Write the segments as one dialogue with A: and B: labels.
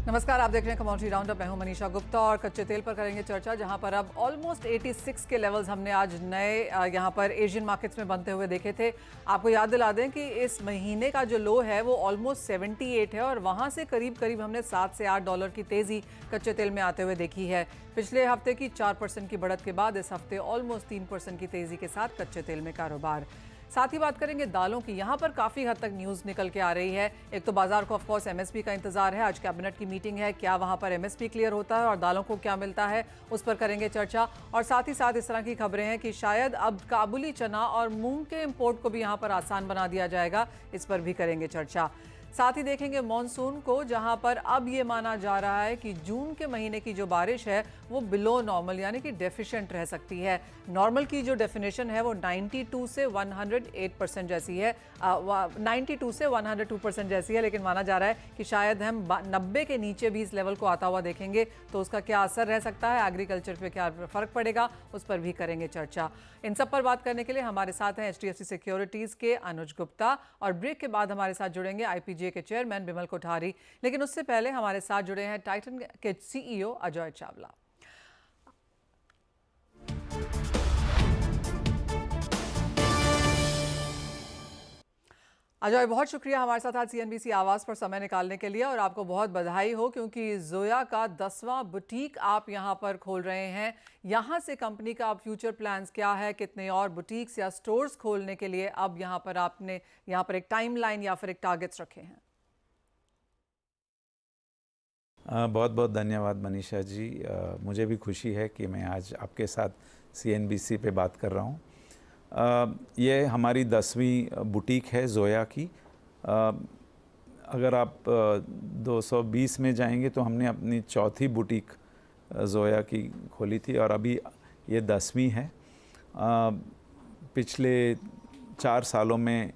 A: नमस्कार, आप देख रहे हैं कमोडिटी राउंडअप। मैं हूं मनीषा गुप्ता और कच्चे तेल पर करेंगे चर्चा, जहां पर अब ऑलमोस्ट 86 के लेवल्स हमने आज नए यहां पर एशियन मार्केट्स में बनते हुए देखे थे। आपको याद दिला दें कि इस महीने का जो लो है वो ऑलमोस्ट 78 है और वहां से करीब करीब हमने 7 से 8 डॉलर की तेजी कच्चे तेल में आते हुए देखी है। पिछले हफ्ते की 4% की बढ़त के बाद इस हफ्ते ऑलमोस्ट 3% की तेजी के साथ कच्चे तेल में कारोबार। साथ ही बात करेंगे दालों की। यहाँ पर काफ़ी हद तक न्यूज़ निकल के आ रही है। एक तो बाजार को ऑफकोर्स एमएसपी का इंतजार है, आज कैबिनेट की मीटिंग है, क्या वहाँ पर एमएसपी क्लियर होता है और दालों को क्या मिलता है, उस पर करेंगे चर्चा। और साथ ही साथ इस तरह की खबरें हैं कि शायद अब काबुली चना और मूंग के इम्पोर्ट को भी यहाँ पर आसान बना दिया जाएगा, इस पर भी करेंगे चर्चा। साथ ही देखेंगे मॉनसून को, जहां पर अब ये माना जा रहा है कि जून के महीने की जो बारिश है वो बिलो नॉर्मल यानी कि डेफिशिएंट रह सकती है। नॉर्मल की जो डेफिनेशन है वो 92 से 108% जैसी है, 92 से 102% जैसी है, लेकिन माना जा रहा है कि शायद हम 90 के नीचे भी इस लेवल को आता हुआ देखेंगे। तो उसका क्या असर रह सकता है, एग्रीकल्चर पे क्या फ़र्क पड़ेगा, उस पर भी करेंगे चर्चा। इन सब पर बात करने के लिए हमारे साथ हैं HDFC सिक्योरिटीज़ के अनुज गुप्ता और ब्रेक के बाद हमारे साथ जुड़ेंगे IPJ के चेयरमैन बिमल कोठारी। लेकिन उससे पहले हमारे साथ जुड़े हैं टाइटन के CEO अजय चावला। अजय, बहुत शुक्रिया हमारे साथ आज CNBC आवाज़ पर समय निकालने के लिए, और आपको बहुत बधाई हो क्योंकि जोया का 10वां बुटीक आप यहां पर खोल रहे हैं। यहां से कंपनी का अब फ्यूचर प्लान्स क्या है, कितने और बुटीक्स या स्टोर्स खोलने के लिए अब यहां पर आपने एक टाइमलाइन या फिर एक टारगेट्स रखे हैं?
B: बहुत बहुत धन्यवाद मनीषा जी। मुझे भी खुशी है कि मैं आज आपके साथ CNBC पे बात कर रहा हूँ। ये हमारी 10वीं बुटीक है जोया की। अगर आप 220 में जाएंगे तो हमने अपनी चौथी बुटीक जोया की खोली थी और अभी ये 10वीं है। पिछले 4 सालों में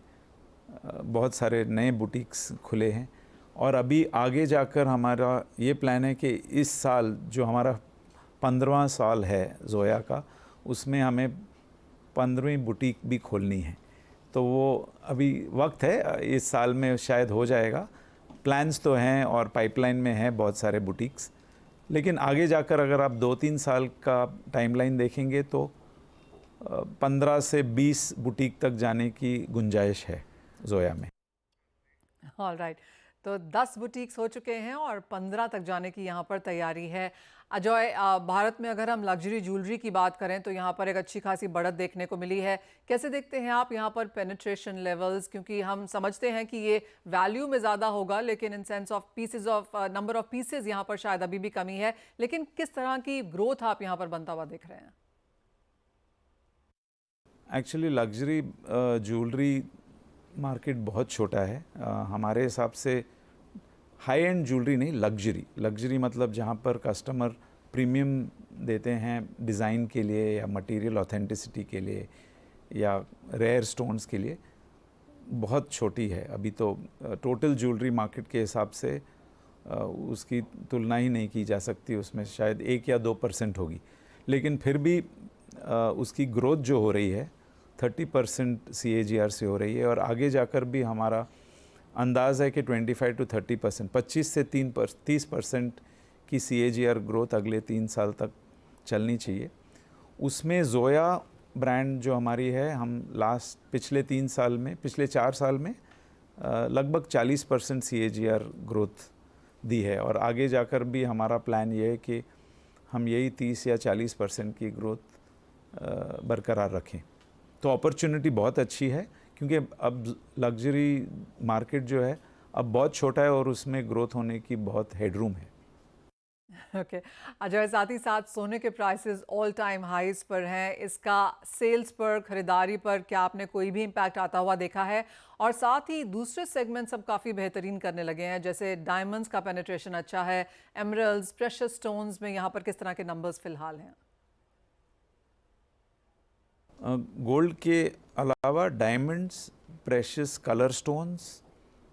B: बहुत सारे नए बुटीक्स खुले हैं और अभी आगे जाकर हमारा ये प्लान है कि इस साल जो हमारा 15वां साल है जोया का, उसमें हमें 15वीं बुटीक भी खोलनी है। तो वो अभी वक्त है, इस साल में शायद हो जाएगा। प्लान्स तो हैं और पाइपलाइन में हैं बहुत सारे बुटीक्स, लेकिन आगे जाकर अगर आप 2-3 साल का टाइमलाइन देखेंगे तो 15 से 20 बुटीक तक जाने की गुंजाइश है जोया में।
A: ऑल राइट, तो 10 बुटीक्स हो चुके हैं और 15 तक जाने की यहाँ पर तैयारी है। अजय, भारत में अगर हम लग्जरी ज्वेलरी की बात करें तो यहाँ पर एक अच्छी खासी बढ़त देखने को मिली है। कैसे देखते हैं आप यहाँ पर पेनिट्रेशन लेवल्स, क्योंकि हम समझते हैं कि ये वैल्यू में ज़्यादा होगा लेकिन in sense of pieces of number of pieces यहाँ पर शायद अभी भी कमी है, लेकिन किस तरह की ग्रोथ आप यहाँ पर बनता हुआ देख रहे हैं?
B: एक्चुअली लग्जरी ज्वेलरी मार्केट बहुत छोटा है। हमारे हिसाब से हाई एंड ज्वेलरी नहीं, लग्जरी मतलब जहाँ पर कस्टमर प्रीमियम देते हैं डिज़ाइन के लिए या मटेरियल ऑथेंटिसिटी के लिए या रेयर स्टोन्स के लिए, बहुत छोटी है अभी। तो टोटल ज्वेलरी मार्केट के हिसाब से उसकी तुलना ही नहीं की जा सकती, उसमें शायद 1 या 2% होगी। लेकिन फिर भी उसकी ग्रोथ जो हो रही है 30% CAGR से हो रही है और आगे जाकर भी हमारा अंदाज़ है कि 25 to 30%, 25 से 30% की CAGR ग्रोथ अगले 3 साल तक चलनी चाहिए। उसमें जोया ब्रांड जो हमारी है, हम पिछले 4 साल में लगभग 40% CAGR ग्रोथ दी है और आगे जाकर भी हमारा प्लान ये है कि हम यही 30 या 40% की ग्रोथ बरकरार रखें। तो अपॉर्चुनिटी बहुत अच्छी है क्योंकि अब लग्जरी मार्केट जो है अब बहुत छोटा है और उसमें ग्रोथ होने की बहुत हेडरूम है।
A: ओके अजय, साथ ही साथ सोने के प्राइसेस ऑल टाइम हाईज पर हैं। इसका सेल्स पर, खरीदारी पर क्या आपने कोई भी इम्पैक्ट आता हुआ देखा है? और साथ ही दूसरे सेगमेंट सब काफ़ी बेहतरीन करने लगे हैं, जैसे डायमंड्स का पेनिट्रेशन अच्छा है, एमरल्ड्स, प्रेशियस स्टोन्स में यहाँ पर किस तरह के नंबर्स फिलहाल हैं?
B: गोल्ड के अलावा डायमंड्स, प्रेशियस कलर स्टोन्स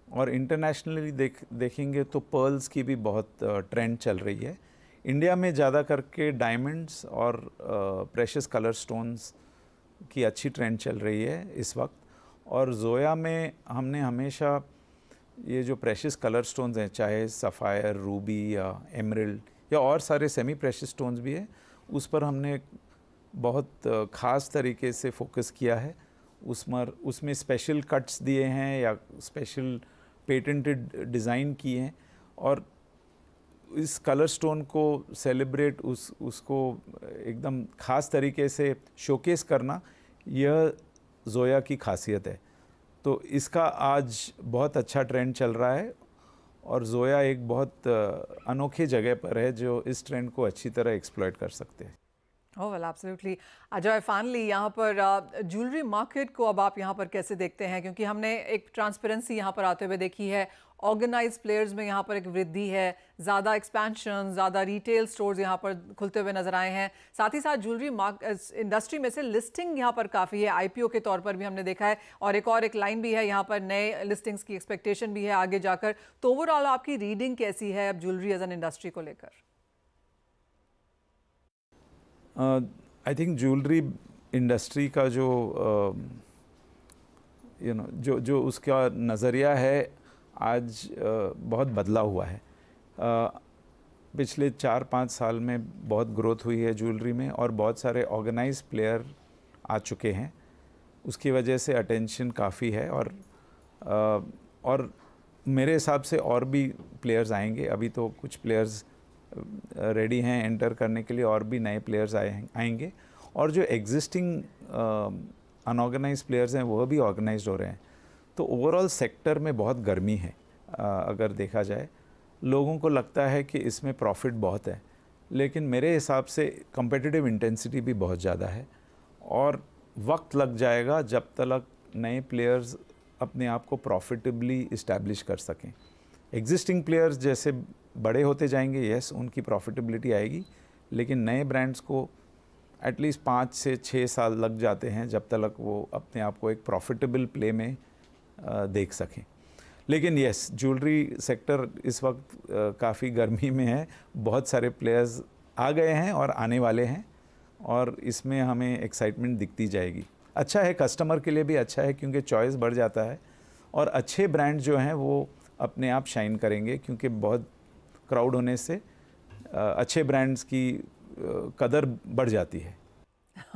B: और इंटरनेशनली देखेंगे तो पर्ल्स की भी बहुत ट्रेंड चल रही है। इंडिया में ज़्यादा करके डायमंड्स और प्रेशियस कलर स्टोन्स की अच्छी ट्रेंड चल रही है इस वक्त। और जोया में हमने हमेशा ये जो प्रेशियस कलर स्टोन्स हैं, चाहे सफ़ायर, रूबी या एमरल्ड या और सारे सेमी प्रेशियस स्टोन्स भी हैं, उस पर हमने बहुत ख़ास तरीके से फोकस किया है। उसमें स्पेशल कट्स दिए हैं या स्पेशल पेटेंटेड डिज़ाइन किए हैं, और इस कलर स्टोन को सेलिब्रेट उसको एकदम ख़ास तरीके से शोकेस करना, यह ज़ोया की खासियत है। तो इसका आज बहुत अच्छा ट्रेंड चल रहा है, और ज़ोया एक बहुत अनोखे जगह पर है जो इस ट्रेंड को अच्छी तरह एक्सप्लॉइट कर सकते हैं।
A: ओह वेल एब्सोल्युटली। अजय, फाइनली यहाँ पर ज्वेलरी मार्केट को अब आप यहाँ पर कैसे देखते हैं? क्योंकि हमने एक ट्रांसपेरेंसी यहाँ पर आते हुए देखी है, ऑर्गेनाइज प्लेयर्स में यहाँ पर एक वृद्धि है, ज़्यादा एक्सपेंशन, ज़्यादा रिटेल स्टोर्स यहाँ पर खुलते हुए नजर आए हैं। साथ ही साथ ज्वेलरी इंडस्ट्री में से लिस्टिंग यहाँ पर काफ़ी है, आईपीओ के तौर पर भी हमने देखा है, और एक लाइन भी है यहाँ पर, नए लिस्टिंग्स की एक्सपेक्टेशन भी है आगे जाकर। तो ओवरऑल आपकी रीडिंग कैसी है अब ज्वेलरी एज एन इंडस्ट्री को लेकर?
B: आई थिंक ज्वेलरी इंडस्ट्री का जो जो उसका नज़रिया है आज बहुत बदला हुआ है। पिछले 4-5 साल में बहुत ग्रोथ हुई है ज्वेलरी में, और बहुत सारे ऑर्गेनाइज प्लेयर आ चुके हैं। उसकी वजह से अटेंशन काफ़ी है, और मेरे हिसाब से और भी प्लेयर्स आएंगे। अभी तो कुछ प्लेयर्स रेडी हैं एंटर करने के लिए, और भी नए प्लेयर्स आएंगे, और जो एग्जिस्टिंग अनऑर्गेनाइज प्लेयर्स हैं वो भी ऑर्गेनाइज्ड हो रहे हैं। तो ओवरऑल सेक्टर में बहुत गर्मी है। अगर देखा जाए, लोगों को लगता है कि इसमें प्रॉफिट बहुत है, लेकिन मेरे हिसाब से कम्पिटिटिव इंटेंसिटी भी बहुत ज़्यादा है, और वक्त लग जाएगा जब तक नए प्लेयर्स अपने आप को प्रॉफिटेबली इस्टेब्लिश कर सकें। एग्जिस्टिंग प्लेयर्स जैसे बड़े होते जाएंगे, यस उनकी प्रॉफिटेबिलिटी आएगी, लेकिन नए ब्रांड्स को एटलीस्ट 5 से 6 साल लग जाते हैं जब तक वो अपने आप को एक प्रॉफिटेबल प्ले में देख सकें। लेकिन यस, ज्वेलरी सेक्टर इस वक्त काफ़ी गर्मी में है। बहुत सारे प्लेयर्स आ गए हैं और आने वाले हैं, और इसमें हमें एक्साइटमेंट दिखती जाएगी। अच्छा है, कस्टमर के लिए भी अच्छा है, क्योंकि चॉइस बढ़ जाता है, और अच्छे ब्रांड जो हैं वो अपने आप शाइन करेंगे, क्योंकि बहुत क्राउड होने से अच्छे ब्रांड्स की कदर बढ़ जाती है।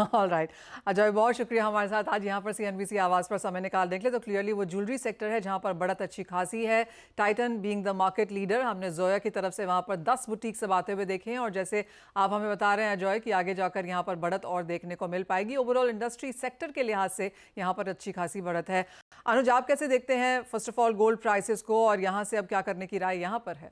A: ऑल राइट अजय, बहुत शुक्रिया हमारे साथ आज यहाँ पर सीएनबीसी आवाज़ पर समय निकालने के लिए। तो क्लियरली वो ज्वेलरी सेक्टर है जहाँ पर बढ़त अच्छी खासी है। Titan being the market leader, हमने ज़ोया की तरफ से वहाँ पर 10 बुटीक से आते हुए देखे हैं, और जैसे आप हमें बता रहे हैं अजय कि आगे जाकर यहाँ पर बढ़त और देखने को मिल पाएगी। ओवरऑल इंडस्ट्री सेक्टर के लिहाज से यहाँ पर अच्छी खासी बढ़त है। अनुज, आप कैसे देखते हैं first of all gold prices को, और यहाँ से अब क्या करने की राय यहाँ पर है?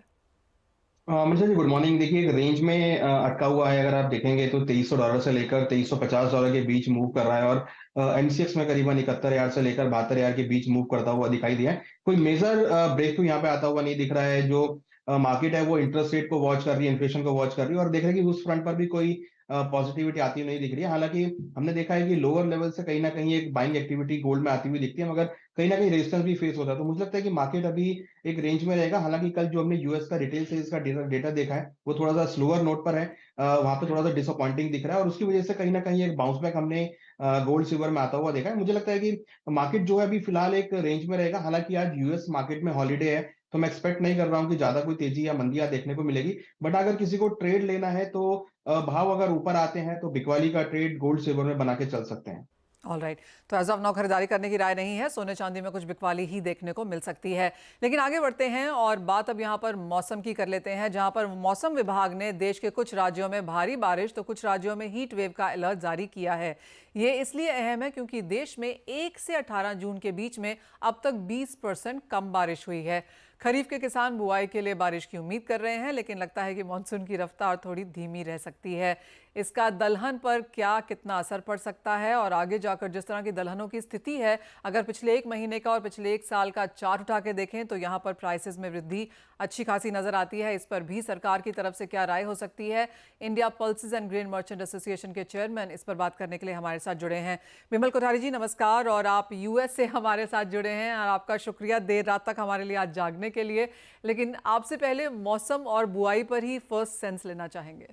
C: मिर्जा जी गुड मॉर्निंग। देखिए, एक रेंज में अटका हुआ है। अगर आप देखेंगे तो $2300 से लेकर $2350 के बीच मूव कर रहा है, और एमसीएक्स में करीबन 71,000 से लेकर 72,000 के बीच मूव करता हुआ दिखाई दिया है। कोई मेजर ब्रेक थ्रू यहाँ पे आता हुआ नहीं दिख रहा है। जो मार्केट है वो इंटरेस्ट रेट को वॉच कर रही है, इन्फ्लेशन को वॉच कर रही है, और देख रहे हैं कि उस फ्रंट पर भी कोई पॉजिटिविटी आती हुई नहीं दिख रही है। हालांकि हमने देखा है कि लोअर लेवल से कहीं ना कहीं एक बाइंग एक्टिविटी गोल्ड में आती हुई दिखती है, मगर कहीं ना कहीं रेजिस्टेंस भी फेस होता है। तो मुझे लगता है कि मार्केट अभी एक रेंज में रहेगा। हालांकि कल जो हमने यूएस का रिटेल सेल्स का डेटा देखा है वो थोड़ा सा स्लोअर नोट पर है, वहां पे थोड़ा सा डिसअपॉइंटिंग दिख रहा है, और उसकी वजह से कहीं ना कहीं एक बाउंस बैक हमने गोल्ड सिल्वर में आता हुआ देखा है। मुझे लगता है कि मार्केट जो है अभी फिलहाल एक रेंज में रहेगा। हालांकि आज यूएस मार्केट में हॉलीडे है, तो मैं एक्सपेक्ट नहीं कर रहा हूं कि ज्यादा कोई तेजी या मंदियां देखने को मिलेगी। बट अगर किसी को ट्रेड लेना है तो भाव अगर ऊपर आते हैं तो बिकवाली का ट्रेड गोल्ड सिल्वर में बना के चल सकते हैं।
A: ऑल राइट, तो एज ऑफ नाउ खरीदारी करने की राय नहीं है, सोने चांदी में कुछ बिकवाली ही देखने को मिल सकती है। लेकिन आगे बढ़ते हैं और बात अब यहाँ पर मौसम की कर लेते हैं, जहाँ पर मौसम विभाग ने देश के कुछ राज्यों में भारी बारिश तो कुछ राज्यों में हीट वेव का अलर्ट जारी किया है। ये इसलिए अहम है क्योंकि देश में 1 से 18 जून के बीच में अब तक 20% कम बारिश हुई है। खरीफ के किसान बुआई के लिए बारिश की उम्मीद कर रहे हैं, लेकिन लगता है कि मानसून की रफ्तार थोड़ी धीमी रह सकती है। इसका दलहन पर कितना असर पड़ सकता है, और आगे जाकर जिस तरह की दलहनों की स्थिति है, अगर पिछले 1 महीने का और पिछले 1 साल का चार्ट उठा के देखें तो यहाँ पर प्राइसेस में वृद्धि अच्छी खासी नजर आती है। इस पर भी सरकार की तरफ से क्या राय हो सकती है? India pulses and grain merchant association के चेयरमैन इस पर बात करने के लिए हमारे साथ जुड़े हैं। बिमल कोठारी जी नमस्कार, और आप यूएस से हमारे साथ जुड़े हैं, और आपका शुक्रिया देर रात तक हमारे लिए आज जागने के लिए। लेकिन आपसे पहले मौसम और बुआई पर ही फर्स्ट सेंस लेना चाहेंगे।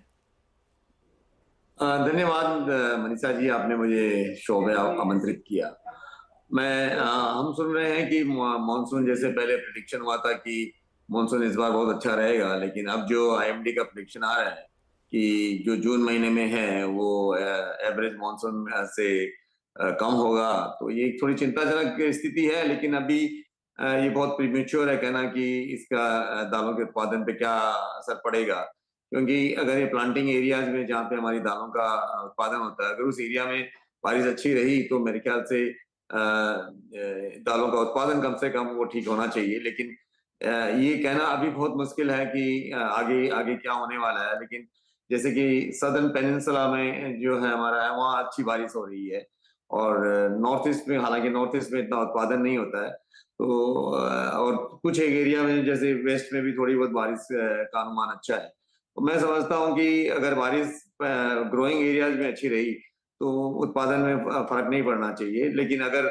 D: धन्यवाद मनीषा जी, आपने मुझे शो में आमंत्रित किया। हम सुन रहे हैं कि मानसून, जैसे पहले प्रिडिक्शन हुआ था कि मानसून इस बार बहुत अच्छा रहेगा, लेकिन अब जो आईएमडी का प्रिडिक्शन आ रहा है कि जो जून महीने में है वो एवरेज मानसून से कम होगा, तो ये एक थोड़ी चिंताजनक स्थिति है। लेकिन अभी ये बहुत प्रीमेच्योर है कहना कि इसका दालों के उत्पादन पे क्या असर पड़ेगा, क्योंकि अगर ये प्लांटिंग एरियाज में जहाँ पे हमारी दालों का उत्पादन होता है, अगर उस एरिया में बारिश अच्छी रही तो मेरे ख्याल से दालों का उत्पादन कम से कम वो ठीक होना चाहिए। लेकिन ये कहना अभी बहुत मुश्किल है कि आगे आगे क्या होने वाला है। लेकिन जैसे कि सदर्न पेनिनसुला में जो है हमारा है, वहाँ अच्छी बारिश हो रही है, और नॉर्थ ईस्ट में, हालांकि नॉर्थ ईस्ट में इतना उत्पादन नहीं होता है, तो और कुछ एक एरिया में जैसे वेस्ट में भी थोड़ी बहुत बारिश का अनुमान अच्छा है। तो मैं समझता हूँ कि अगर बारिश ग्रोइंग एरियाज में अच्छी रही तो उत्पादन में फर्क नहीं पड़ना चाहिए। लेकिन अगर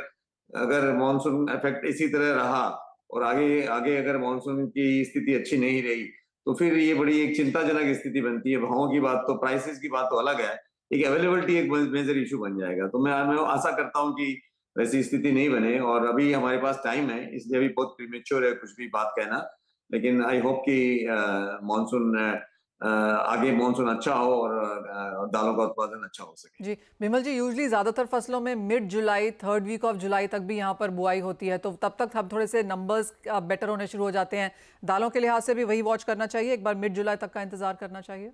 D: अगर मानसून इफेक्ट इसी तरह रहा और आगे आगे अगर मानसून की स्थिति अच्छी नहीं रही, तो फिर ये बड़ी एक चिंताजनक स्थिति बनती है। भावों की बात तो, प्राइसेस की बात तो अलग है, एक अवेलेबिलिटी एक मेजर इशू बन जाएगा। तो मैं आशा करता हूँ कि वैसी स्थिति नहीं बने, और अभी हमारे पास टाइम है, इसलिए अभी बहुत प्रीमेच्योर है कुछ भी बात कहना। लेकिन आई होप कि मानसून आगे मानसून अच्छा हो और दालों का उत्पादन अच्छा हो सके।
A: जी बिमल जी, यूजली ज़्यादातर फसलों में mid July, third week of July तक भी यहाँ पर बुआई होती है, तो तब तक हम थोड़े से नंबर्स बेटर होने शुरू हो जाते हैं। दालों के लिहाज से भी वही वॉच करना चाहिए, एक बार मिड जुलाई तक का इंतजार करना चाहिए।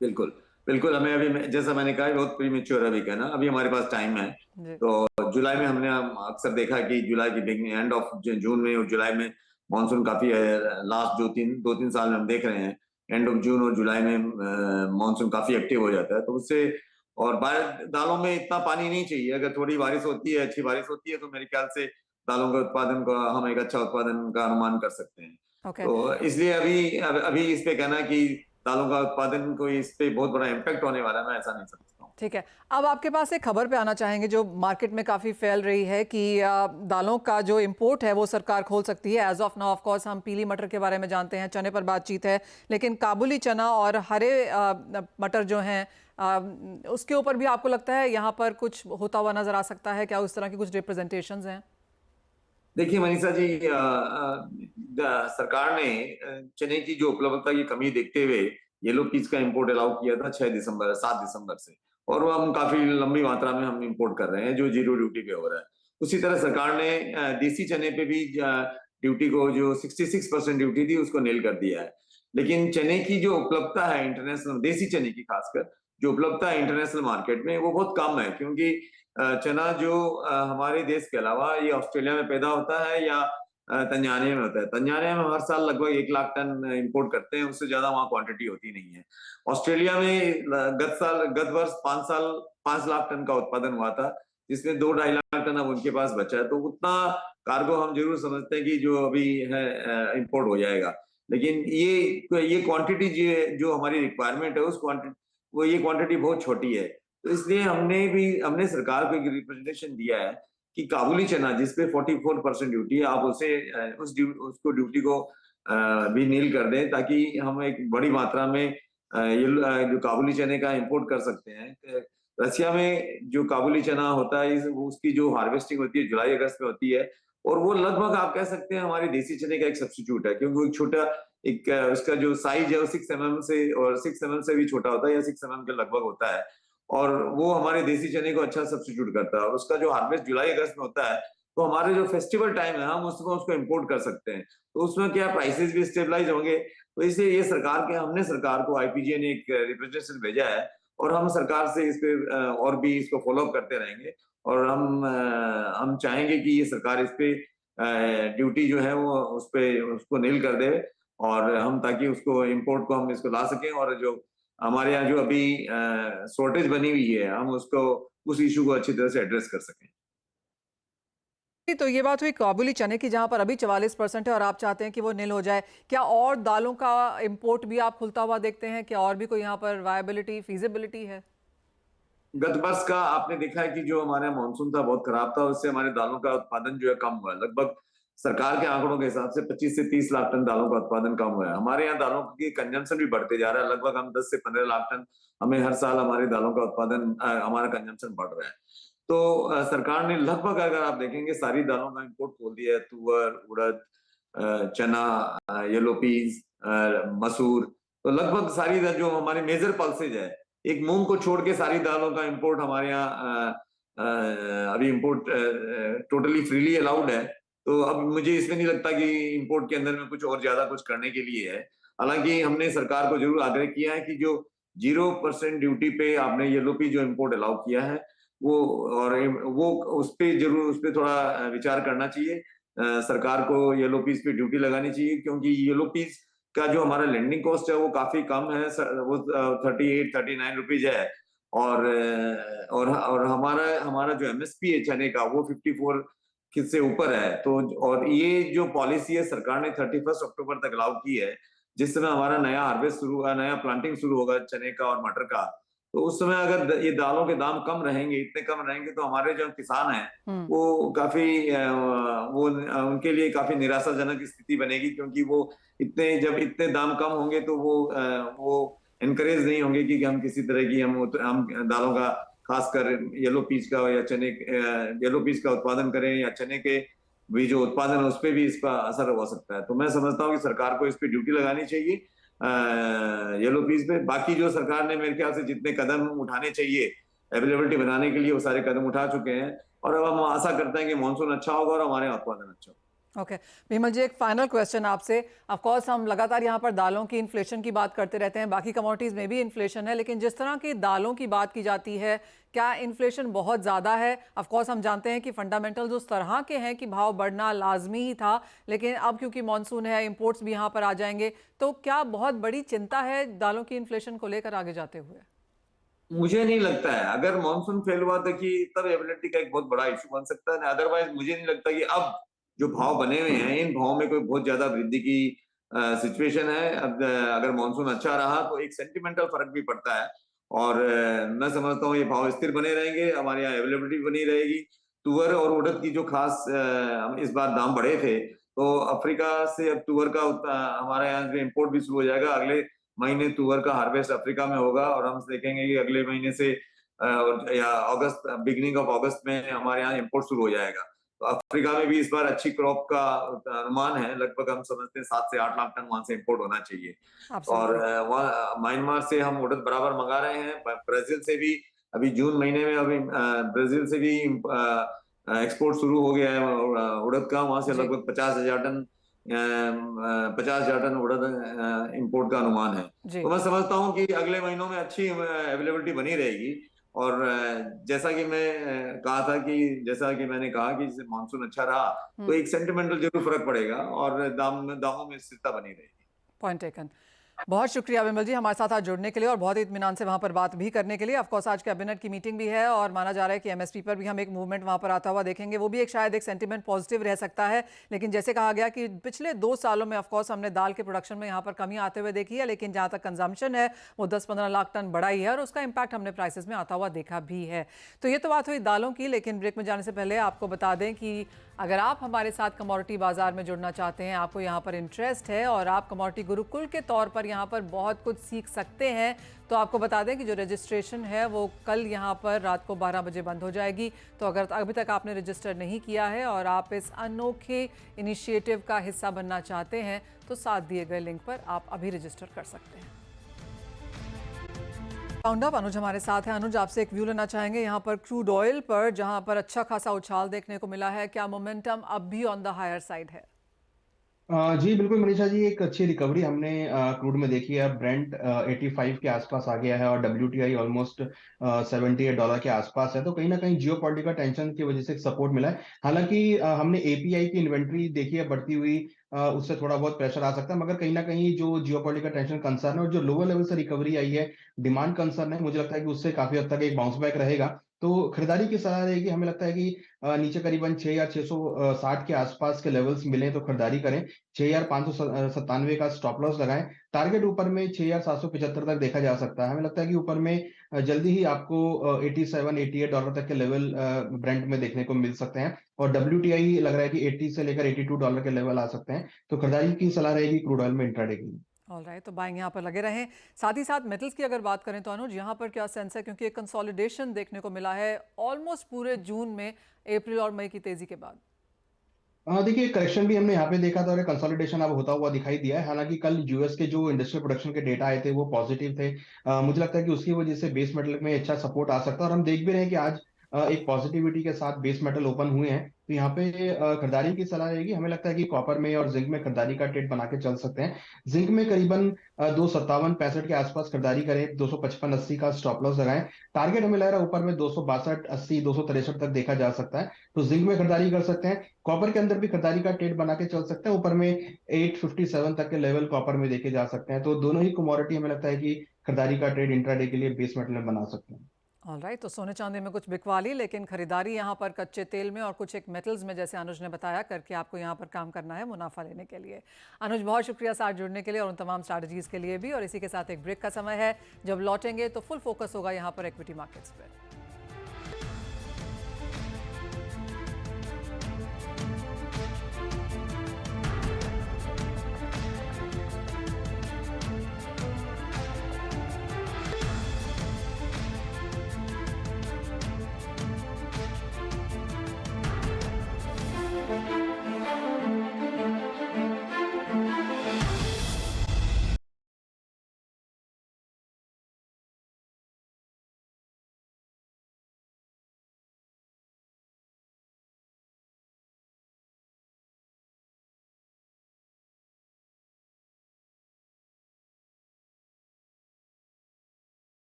D: बिल्कुल, बिल्कुल। हमें अभी जैसा मैंने कहा, बहुत प्रीमेच्योर है अभी कहना, अभी हमारे पास टाइम है।
A: जी
D: तो जुलाई में हमने अक्सर देखा कि जुलाई की बिगनिंग, एंड ऑफ जून में और जुलाई में मानसून काफी लास्ट दो तीन साल में हम देख रहे हैं, एंड ऑफ जून और जुलाई में मानसून काफी एक्टिव हो जाता है। तो उससे, और दालों में इतना पानी नहीं चाहिए, अगर थोड़ी बारिश होती है, अच्छी बारिश होती है, तो मेरे ख्याल से दालों के उत्पादन का हम एक अच्छा उत्पादन का अनुमान कर सकते हैं।
A: ओके।
D: तो इसलिए अभी इस पे कहना कि दालों का उत्पादन को इस पे बहुत बड़ा इम्पैक्ट होने वाला है, मैं ऐसा नहीं समझता हूँ।
A: ठीक है, अब आपके पास एक खबर पे आना चाहेंगे जो मार्केट में काफ़ी फैल रही है कि दालों का जो इंपोर्ट है वो सरकार खोल सकती है। As of now of course हम पीली मटर के बारे में जानते हैं, चने पर बातचीत है, लेकिन काबुली चना और हरे मटर जो हैं उसके ऊपर भी आपको लगता है यहाँ पर कुछ होता हुआ नजर आ सकता है क्या? उस तरह की कुछ रिप्रेजेंटेशंस हैं?
D: देखिए मनीषा जी, सरकार ने चने की जो उपलब्धता की कमी देखते हुए येलो पीच का इंपोर्ट अलाउ किया था 7 दिसंबर से, और वो हम काफी लंबी मात्रा में हम इंपोर्ट कर रहे हैं जो जीरो ड्यूटी पे हो रहा है। उसी तरह सरकार ने देसी चने पे भी ड्यूटी को, जो 66% ड्यूटी थी, उसको नील कर दिया है। लेकिन चने की जो उपलब्धता है इंटरनेशनल, देसी चने की खासकर जो उपलब्धता है इंटरनेशनल मार्केट में, वो बहुत कम है, क्योंकि चना जो हमारे देश के अलावा ये ऑस्ट्रेलिया में पैदा होता है या तंजानिया में होता है। तंजानिया में हर साल लगभग 1 लाख टन इंपोर्ट करते हैं, उससे ज्यादा वहां क्वांटिटी होती नहीं है। ऑस्ट्रेलिया में गत वर्ष 5 लाख टन का उत्पादन हुआ था, जिसमें 2-2.5 लाख टन अब उनके पास बचा है। तो उतना कार्गो हम जरूर समझते हैं कि जो अभी है इंपोर्ट हो जाएगा। लेकिन ये क्वांटिटी जो हमारी रिक्वायरमेंट है, उस क्वांटिटी, वो ये क्वांटिटी बहुत छोटी है। तो इसलिए हमने सरकार को एक रिप्रेजेंटेशन दिया है कि काबुली चना जिसपे 44% ड्यूटी है, आप उसको ड्यूटी को भी नील कर दें, ताकि हम एक बड़ी मात्रा में जो काबुली चने का इंपोर्ट कर सकते हैं। रसिया में जो काबुली चना होता है, उसकी जो हार्वेस्टिंग होती है जुलाई अगस्त में होती है, और वो लगभग आप कह सकते हैं हमारे देसी चने का एक सब्स्टिट्यूट है, क्योंकि वो एक छोटा, एक उसका जो साइज है वो 6 mm से भी छोटा होता है, या 6 mm के लगभग होता है, और वो हमारे देसी चने को अच्छा सब्स्टिट्यूट करता है। और उसका जो हार्वेस्ट जुलाई अगस्त में होता है, तो हमारे जो फेस्टिवल टाइम है हम उसको इंपोर्ट कर सकते हैं। तो उसमें क्या प्राइसेस भी स्टेबलाइज होंगे। तो इसलिए ये हमने सरकार को, आईपीजीए ने एक रिप्रेजेंटेशन भेजा है, और हम सरकार से इस पे और भी इसको फॉलो अप करते रहेंगे। और हम चाहेंगे कि ये सरकार इस पे ड्यूटी जो है वो उसको नील कर दे, और हम ताकि उसको इंपोर्ट को हम इसको ला सकें, और जो हमारे यहाँ जो अभी शॉर्टेज बनी हुई है, हम उस इशू को अच्छी तरह से एड्रेस कर सकें।
A: तो ये बात हुई काबुली चने की, जहां पर अभी 44% है और आप चाहते हैं कि वो नील हो जाए। क्या और दालों का इंपोर्ट भी आप खुलता हुआ देखते हैं? क्या और भी कोई यहाँ पर वायबिलिटी, फीजिबिलिटी है?
D: गत वर्ष का आपने देखा है कि जो हमारा मानसून था बहुत खराब था, उससे हमारे दालों का उत्पादन जो है कम हुआ है। लगभग सरकार के आंकड़ों के हिसाब से 25 से 30 लाख टन दालों का उत्पादन कम हुआ है। हमारे यहाँ दालों की कंजम्पशन भी बढ़ते जा रहा है, लगभग हम 10 से 15 लाख टन, हमें हर साल हमारे दालों का उत्पादन, हमारा कंजम्पशन बढ़ रहा है। तो सरकार ने लगभग अगर आप देखेंगे सारी दालों का इंपोर्ट खोल दिया है। तुअर, उड़द, चना, येलो पीस, मसूर, तो लगभग सारी जो हमारी मेजर पल्सेज है, एक मूंग को छोड़ के सारी दालों का इंपोर्ट हमारे यहाँ अभी इंपोर्ट टोटली फ्रीली अलाउड है। तो अब मुझे इसमें नहीं लगता कि इंपोर्ट के अंदर में कुछ और ज्यादा कुछ करने के लिए है। हालांकि हमने सरकार को जरूर आग्रह किया है कि जो 0% ड्यूटी पे आपने येलो पीस जो इंपोर्ट अलाउ किया है वो, और वो उस पे थोड़ा विचार करना चाहिए। सरकार को येलो पीस पे ड्यूटी लगानी चाहिए, क्योंकि येलो पीस का जो हमारा लैंडिंग कॉस्ट है वो काफी कम है, वो 38-39 रुपीज है। और हमारा जो एमएसपी है चने का वो 54 से ऊपर है। तो और ये जो पॉलिसी है सरकार ने 31 अक्टूबर तक लागू की है, जिस समय हमारा नया हार्वेस्ट नया प्लांटिंग शुरू होगा चने का और मटर का। तो उस समय अगर ये दालों के दाम कम रहेंगे, इतने कम रहेंगे, तो हमारे जो किसान हैं वो काफी वो उनके लिए काफी निराशाजनक स्थिति बनेगी, क्योंकि वो जब इतने दाम कम होंगे तो वो एनकरेज नहीं होंगे कि हम किसी तरह की हम दालों का, खासकर येलो पीस का या येलो पीस का उत्पादन करें, या चने के भी जो उत्पादन है उस पर भी इसका असर हो सकता है। तो मैं समझता हूँ कि सरकार को इस पे ड्यूटी लगानी चाहिए येलो पीस पे। बाकी जो सरकार ने मेरे ख्याल से जितने कदम उठाने चाहिए अवेलेबिलिटी बनाने के लिए, वो सारे कदम उठा चुके हैं, और अब हम आशा करते हैं कि मानसून अच्छा होगा और हमारे उत्पादन अच्छा होगा।
A: ओके विमल जी, एक फाइनल क्वेश्चन आपसे। ऑफ कोर्स हम लगातार यहाँ पर दालों की इन्फ्लेशन की बात करते रहते हैं, बाकी कमोडिटीज़ में भी इन्फ्लेशन है, लेकिन जिस तरह की दालों की बात की जाती है, क्या इन्फ्लेशन बहुत ज़्यादा है? ऑफ कोर्स हम जानते हैं कि फंडामेंटल्स उस तरह के हैं कि भाव बढ़ना लाजमी ही था, लेकिन अब क्योंकि मानसून है, इंपोर्ट्स भी यहाँ पर आ जाएंगे, तो क्या बहुत बड़ी चिंता है दालों की इन्फ्लेशन को लेकर आगे जाते हुए?
D: मुझे नहीं लगता है। अगर मानसून फेल हुआ तो कि तब अवेलेबिलिटी का एक बहुत बड़ा इशू बन सकता है। अदरवाइज मुझे नहीं लगता कि अब जो भाव बने हुए हैं, इन भाव में कोई बहुत ज्यादा वृद्धि की सिचुएशन है। अब अगर मानसून अच्छा रहा तो एक सेंटिमेंटल फर्क भी पड़ता है, और मैं समझता हूँ ये भाव स्थिर बने रहेंगे, हमारे यहाँ अवेलेबिलिटी बनी रहेगी। तुअर और उड़द की जो खास इस बार दाम बढ़े थे, तो अफ्रीका से अब तुअर का हमारे यहाँ से इम्पोर्ट भी शुरू हो जाएगा। अगले महीने तुअर का हार्वेस्ट अफ्रीका में होगा, और हम देखेंगे कि अगले महीने से या अगस्त, बिगिनिंग ऑफ अगस्त में हमारे यहाँ इम्पोर्ट शुरू हो जाएगा। तो अफ्रीका में भी इस बार अच्छी क्रॉप का अनुमान है, लगभग हम समझते हैं 7 से 8 लाख टन वहां से इम्पोर्ट होना चाहिए। और वहाँ म्यांमार से हम उड़द बराबर मंगा रहे हैं, ब्राजील से भी अभी जून महीने में अभी ब्राजील से भी एक्सपोर्ट शुरू हो गया है उड़द का। वहां से लगभग 50,000 टन उड़द इंपोर्ट का अनुमान है। तो मैं समझता हूँ कि अगले महीनों में अच्छी अवेलेबिलिटी बनी रहेगी। और जैसा कि मैंने कहा कि मानसून अच्छा रहा तो एक सेंटिमेंटल जरूर फर्क पड़ेगा, और दामों में स्थिरता बनी रहेगी।
A: Point taken. बहुत शुक्रिया विमल जी हमारे साथ आज जुड़ने के लिए और बहुत ही इत्मीनान से वहाँ पर बात भी करने के लिए। ऑफकोर्स आज कैबिनेट की मीटिंग भी है और माना जा रहा है कि एमएसपी पर भी हम एक मूवमेंट वहाँ पर आता हुआ देखेंगे। वो भी एक शायद एक सेंटीमेंट पॉजिटिव रह सकता है, लेकिन जैसे कहा गया कि पिछले 2 सालों में ऑफकोर्स हमने दाल के प्रोडक्शन में यहाँ पर कमी आते हुए देखी है, लेकिन जहाँ तक कंजम्पशन है वो 10-15 लाख टन बढ़ा ही है और उसका इम्पैक्ट हमने प्राइसेस में आता हुआ देखा भी है। तो ये तो बात हुई दालों की, लेकिन ब्रेक में जाने से पहले आपको बता दें कि अगर आप हमारे साथ कमोडिटी बाजार में जुड़ना चाहते हैं, आपको यहाँ पर इंटरेस्ट है और आप कमोडिटी गुरुकुल के तौर पर यहाँ पर बहुत कुछ सीख सकते हैं, तो आपको बता दें कि जो रजिस्ट्रेशन है वो कल यहाँ पर रात को 12 बजे बंद हो जाएगी। तो अगर अभी तक आपने रजिस्टर नहीं किया है और आप इस अनोखे इनिशिएटिव का हिस्सा बनना चाहते हैं, तो साथ दिए गए लिंक पर आप अभी रजिस्टर कर सकते हैं। राउंड अप अनुज हमारे साथ है। अनुज, आपसे एक व्यू लेना चाहेंगे यहाँ पर क्रूड ऑयल पर, जहाँ पर अच्छा खासा उछाल देखने को मिला है। क्या मोमेंटम अब भी ऑन द हायर साइड है?
C: जी बिल्कुल मनीषा जी, एक अच्छी रिकवरी हमने क्रूड में देखी है। ब्रेंट 85 के आसपास आ गया है और WTI ऑलमोस्ट $78 के आसपास है। तो कहीं ना कहीं जियोपॉलिटिकल टेंशन की वजह से सपोर्ट मिला है। हालांकि हमने API की इन्वेंट्री देखी है बढ़ती हुई, उससे थोड़ा बहुत प्रेशर आ सकता है, मगर कहीं ना कहीं जो जियोपॉलिटिकल टेंशन कंसर्न है और जो लोअर लेवल से रिकवरी आई है, डिमांड कंसर्न है, मुझे लगता है कि उससे काफी हद तक एक बाउंस बैक रहेगा। तो खरीदारी की सलाह रहेगी। हमें लगता है कि नीचे करीबन 6,660 के आसपास के लेवल्स मिले तो खरीदारी करें। 6,597 का स्टॉप लॉस लगाएं। टारगेट ऊपर में 6,775 तक देखा जा सकता है। हमें लगता है कि ऊपर में जल्दी ही आपको $87-88 तक के लेवल ब्रेंट में देखने को मिल सकते हैं, और WTI लग रहा है कि 80 से लेकर $82 के लेवल आ सकते हैं। तो खरीदारी की सलाह रहेगी क्रूड ऑयल में इंट्राडे के लिए।
A: ऑल राइट, तो बाइंग यहाँ पर लगे रहें। साथ ही साथ मेटल्स की अगर बात करें तो अनुज यहाँ पर क्या सेंस है, क्योंकि एक कंसोलिडेशन देखने को मिला है ऑलमोस्ट पूरे जून में अप्रैल और मई की तेजी के बाद।
C: देखिए करेक्शन भी हमने यहाँ पे देखा था और कंसोलिडेशन अब होता हुआ दिखाई दिया है। हालांकि कल यूएस के जो इंडस्ट्रियल प्रोडक्शन के डेटा आए थे वो पॉजिटिव थे। मुझे लगता है कि उसकी वजह से बेस मेटल में अच्छा सपोर्ट आ सकता है और हम देख भी रहे हैं कि आज एक पॉजिटिविटी के साथ बेस मेटल ओपन हुए हैं। तो यहाँ पे खरीदारी की सलाह रहेगी। हमें लगता है कि कॉपर में और जिंक में खरीदारी का ट्रेड बना के चल सकते हैं। जिंक में करीबन 257-65 के आसपास खरीदारी करें, 255-80 का स्टॉप लॉस लगाएं। टारगेट हमें लग रहा है ऊपर में 262-80, 263 तक देखा जा सकता है। तो जिंक में खरीदारी कर सकते हैं। कॉपर के अंदर भी खरीदारी का ट्रेड बना के चल सकते हैं। ऊपर में 857 तक के लेवल कॉपर में देखे जा सकते हैं। तो दोनों ही कमोडिटी हमें लगता है कि खरीदारी का ट्रेड इंट्राडे के लिए बेस मेटल में बना सकते हैं।
A: ऑल राइट, तो सोने चांदी में कुछ बिकवा ली, लेकिन खरीदारी यहाँ पर कच्चे तेल में और कुछ एक मेटल्स में, जैसे अनुज ने बताया, करके आपको यहाँ पर काम करना है मुनाफा लेने के लिए। अनुज, बहुत शुक्रिया साथ जुड़ने के लिए और उन तमाम स्ट्रैटेजीज के लिए भी। और इसी के साथ एक ब्रेक का समय है। जब लौटेंगे तो फुल फोकस होगा यहाँ पर इक्विटी मार्केट्स पर।